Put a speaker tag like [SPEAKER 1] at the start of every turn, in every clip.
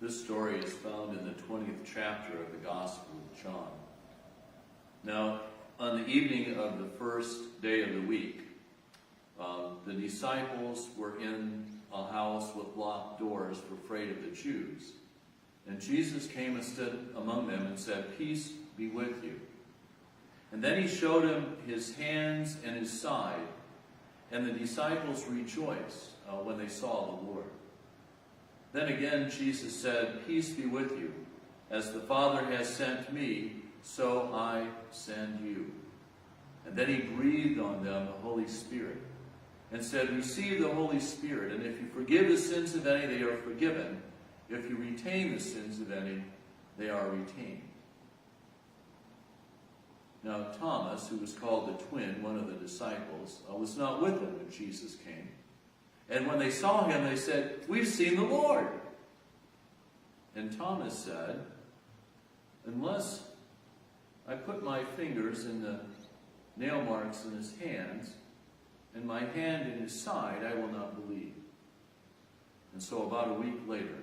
[SPEAKER 1] This story is found in the 20th chapter of the Gospel of John. Now, on the evening of the first day of the week, the disciples were in a house with locked doors for fear of the Jews. And Jesus came and stood among them and said, "Peace be with you." And then he showed him his hands and his side, and the disciples rejoiced when they saw the Lord. Then again Jesus said, "Peace be with you. As the Father has sent me, so I send you." And then he breathed on them the Holy Spirit and said, "Receive the Holy Spirit, and if you forgive the sins of any, they are forgiven. If you retain the sins of any, they are retained." Now Thomas, who was called the twin, one of the disciples, was not with them when Jesus came. And when they saw him, they said, "We've seen the Lord." And Thomas said, "Unless I put my fingers in the nail marks in his hands, and my hand in his side, I will not believe." And so about a week later,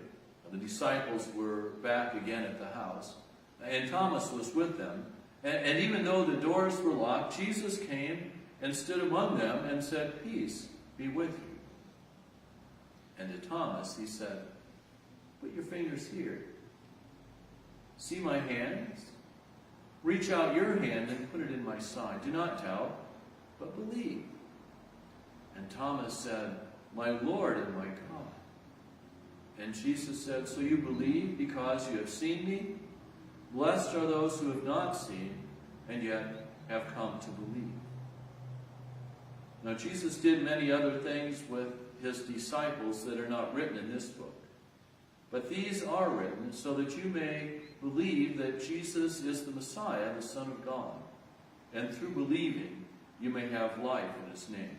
[SPEAKER 1] the disciples were back again at the house, and Thomas was with them. And even though the doors were locked, Jesus came and stood among them and said, "Peace be with you." And to Thomas he said, "Put your fingers here. See my hands? Reach out your hand and put it in my side. Do not doubt, but believe." And Thomas said, "My Lord and my God." And Jesus said, "So you believe because you have seen me? Blessed are those who have not seen and yet have come to believe." Now Jesus did many other things with his disciples that are not written in this book. But these are written so that you may believe that Jesus is the Messiah, the Son of God, and through believing you may have life in his name.